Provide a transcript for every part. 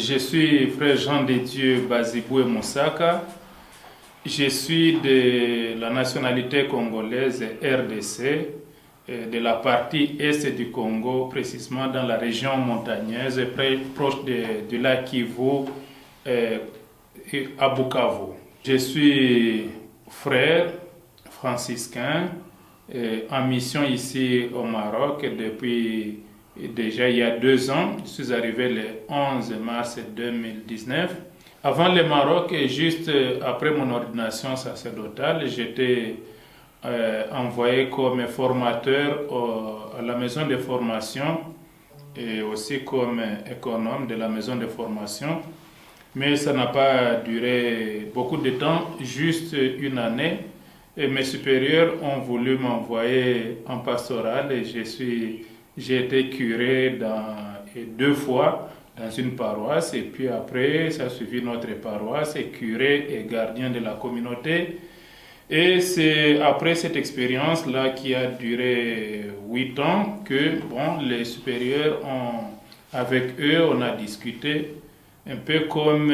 Je suis frère Jean de Dieu Baziboué Moussaka. Je suis de la nationalité congolaise RDC, de la partie est du Congo, précisément dans la région montagneuse, proche du lac Kivu, à Bukavu. Je suis frère franciscain en mission ici au Maroc depuis déjà il y a 2 ans. Je suis arrivé le 11 mars 2019. Avant le Maroc, juste après mon ordination sacerdotale, j'étais envoyé comme formateur à la maison de formation et aussi comme économe de la maison de formation. Mais ça n'a pas duré beaucoup de temps, juste 1 année. Et mes supérieurs ont voulu m'envoyer en pastoral et j'ai été curé 2 fois dans une paroisse, et puis après ça a suivi notre paroisse, et curé et gardien de la communauté. Et c'est après cette expérience-là qui a duré 8 ans que les supérieurs avec eux, on a discuté un peu comme,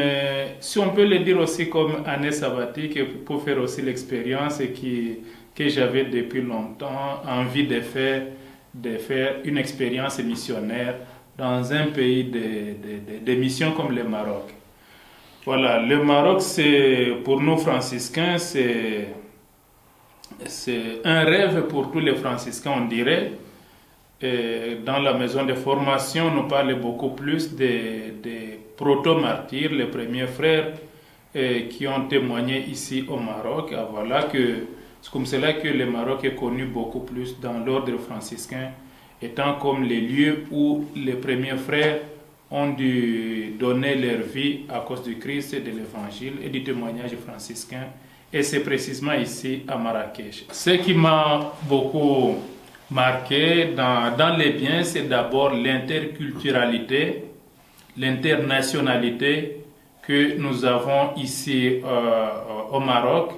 si on peut le dire aussi comme année sabbatique, pour faire aussi l'expérience que j'avais depuis longtemps envie de faire une expérience missionnaire dans un pays de missions comme le Maroc. Voilà, le Maroc, pour nous franciscains, c'est un rêve pour tous les franciscains, on dirait. Et dans la maison de formation, on nous parle beaucoup plus des proto-martyrs, les premiers frères qui ont témoigné ici au Maroc. Voilà c'est comme cela que le Maroc est connu beaucoup plus dans l'ordre franciscain, étant comme les lieux où les premiers frères ont dû donner leur vie à cause du Christ et de l'évangile et du témoignage franciscain. Et c'est précisément ici à Marrakech. Ce qui m'a beaucoup marqué dans les biens, c'est d'abord l'interculturalité, l'internationalité que nous avons ici au Maroc,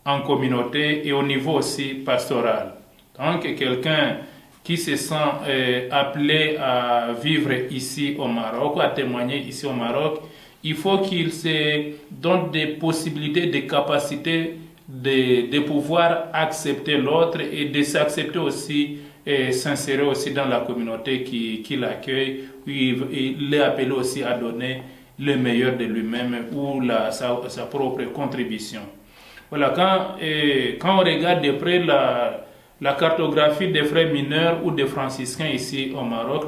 en communauté et au niveau aussi pastoral. Donc quelqu'un qui se sent appelé à vivre ici au Maroc, à témoigner ici au Maroc, il faut qu'il se donne des possibilités, des capacités de pouvoir accepter l'autre et de s'accepter aussi et s'insérer aussi dans la communauté qui l'accueille. Il est appelé aussi à donner le meilleur de lui-même ou sa propre contribution. Voilà, quand on regarde de près la cartographie des frères mineurs ou des franciscains ici au Maroc,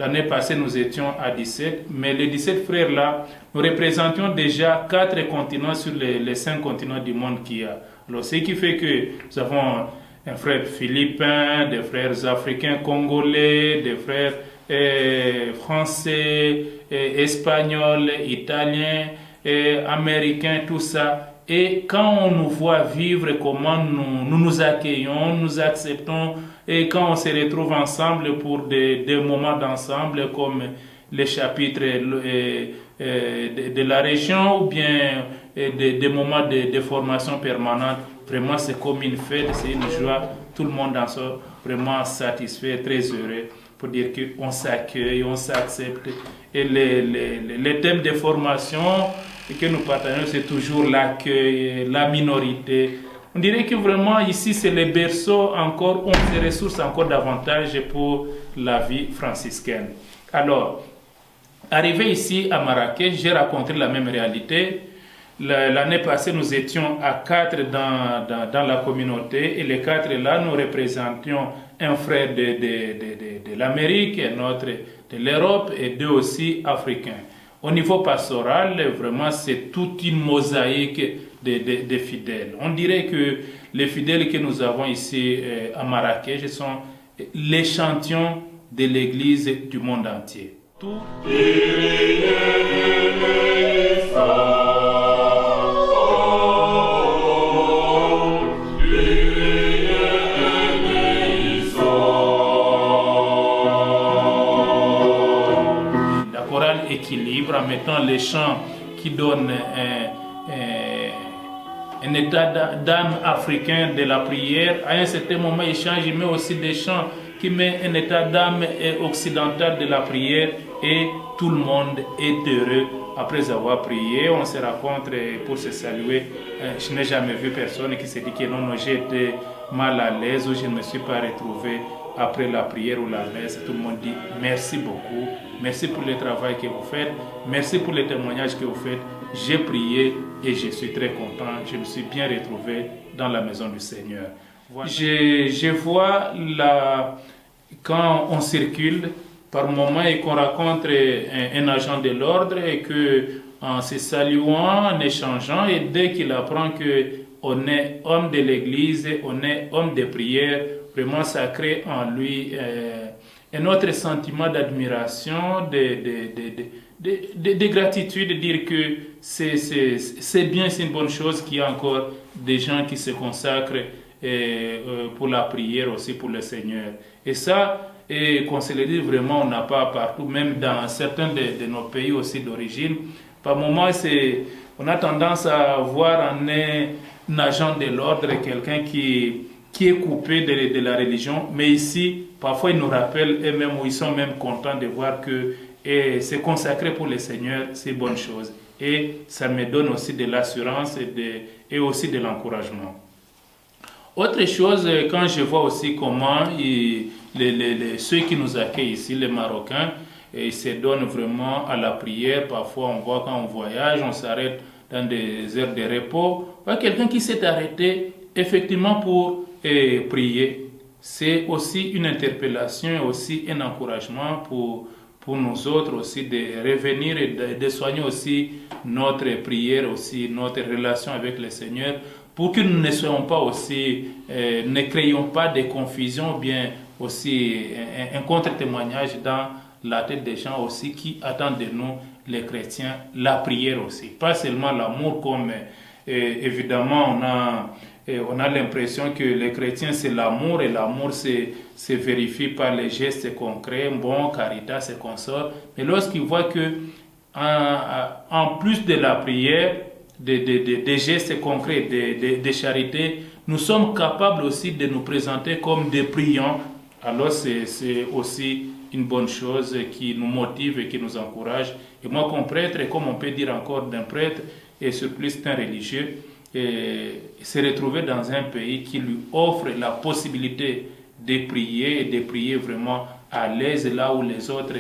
l'année passée nous étions à 17, mais les 17 frères-là, nous représentions déjà 4 continents sur les 5 continents du monde qu'il y a. Alors, ce qui fait que nous avons un frère philippin, des frères africains congolais, des frères français, espagnols, italiens, américains, tout ça. Et quand on nous voit vivre, comment nous accueillons, nous acceptons, et quand on se retrouve ensemble pour des moments d'ensemble comme les chapitres de la région ou bien des moments de formation permanente, vraiment c'est comme une fête, c'est une joie, tout le monde en sort vraiment satisfait, très heureux pour dire qu'on s'accueille, on s'accepte. Et les thèmes de formation que nous partageons, c'est toujours l'accueil, la minorité. On dirait que vraiment ici c'est le berceau encore, on se ressource encore davantage pour la vie franciscaine. Alors, arrivé ici à Marrakech, j'ai rencontré la même réalité. L'année passée, nous étions à 4 dans la communauté et les 4 là, nous représentions un frère de l'Amérique, un autre de l'Europe et 2 aussi africains. Au niveau pastoral, vraiment, c'est toute une mosaïque de fidèles. On dirait que les fidèles que nous avons ici à Marrakech sont l'échantillon de l'Église du monde entier. Tout équilibre en mettant les chants qui donnent un état d'âme africain de la prière. À un certain moment, il change, il met aussi des chants qui met un état d'âme occidental de la prière et tout le monde est heureux après avoir prié. On se rencontre pour se saluer. Je n'ai jamais vu personne qui se dit que non, j'ai été mal à l'aise ou je ne me suis pas retrouvé après la prière ou la messe. Tout le monde dit merci beaucoup, merci pour le travail que vous faites, merci pour les témoignages que vous faites. J'ai prié et je suis très content. Je me suis bien retrouvé dans la maison du Seigneur. Voilà. Je vois quand on circule par moment et qu'on rencontre un agent de l'ordre et que en se saluant, en échangeant, et dès qu'il apprend qu'on est homme de l'église, on est homme de prière, vraiment ça crée en lui un autre sentiment d'admiration, de gratitude, de dire que c'est bien, c'est une bonne chose qu'il y a encore des gens qui se consacrent pour la prière aussi pour le Seigneur. Et ça, qu'on se le dise vraiment, on n'a pas partout, même dans certains de nos pays aussi d'origine. Par moments, on a tendance à voir en un agent de l'ordre quelqu'un qui est coupé de la religion, mais ici, parfois, ils nous rappellent eux-mêmes, ou ils sont même contents de voir que se consacrer pour le Seigneur, c'est une bonne chose. Et ça me donne aussi de l'assurance et aussi de l'encouragement. Autre chose, quand je vois aussi comment ceux qui nous accueillent ici, les Marocains, ils se donnent vraiment à la prière. Parfois, on voit quand on voyage, on s'arrête dans des heures de repos. Quelqu'un qui s'est arrêté effectivement pour prier. C'est aussi une interpellation, aussi un encouragement pour nous autres aussi de revenir et de soigner aussi notre prière, aussi notre relation avec le Seigneur, pour que nous ne soyons pas aussi, ne créions pas de confusion, ou bien aussi un contre-témoignage dans la tête des gens aussi qui attendent de nous, les chrétiens, la prière aussi. Pas seulement l'amour, comme évidemment on a l'impression que les chrétiens c'est l'amour, et l'amour se vérifie par les gestes concrets, bon, caritas et consorts. Mais lorsqu'ils voient que en plus de la prière, des gestes concrets, de charité, nous sommes capables aussi de nous présenter comme des priants. Alors c'est aussi une bonne chose qui nous motive et qui nous encourage. Et moi comme prêtre, et comme on peut dire encore d'un prêtre, et sur plus d'un religieux, se retrouver dans un pays qui lui offre la possibilité de prier, et de prier vraiment à l'aise, là où les autres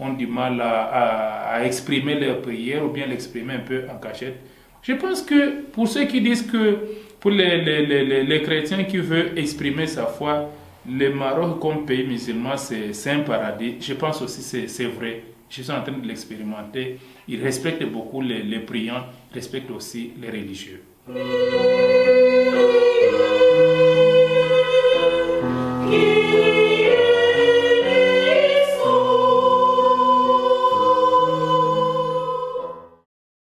ont du mal à exprimer leur prière, ou bien l'exprimer un peu en cachette. Je pense que pour ceux qui disent que pour les chrétiens qui veulent exprimer sa foi, le Maroc comme pays musulman c'est un paradis. Je pense aussi que c'est vrai. Je suis en train de l'expérimenter. Ils respectent beaucoup les priants, ils respectent aussi les religieux.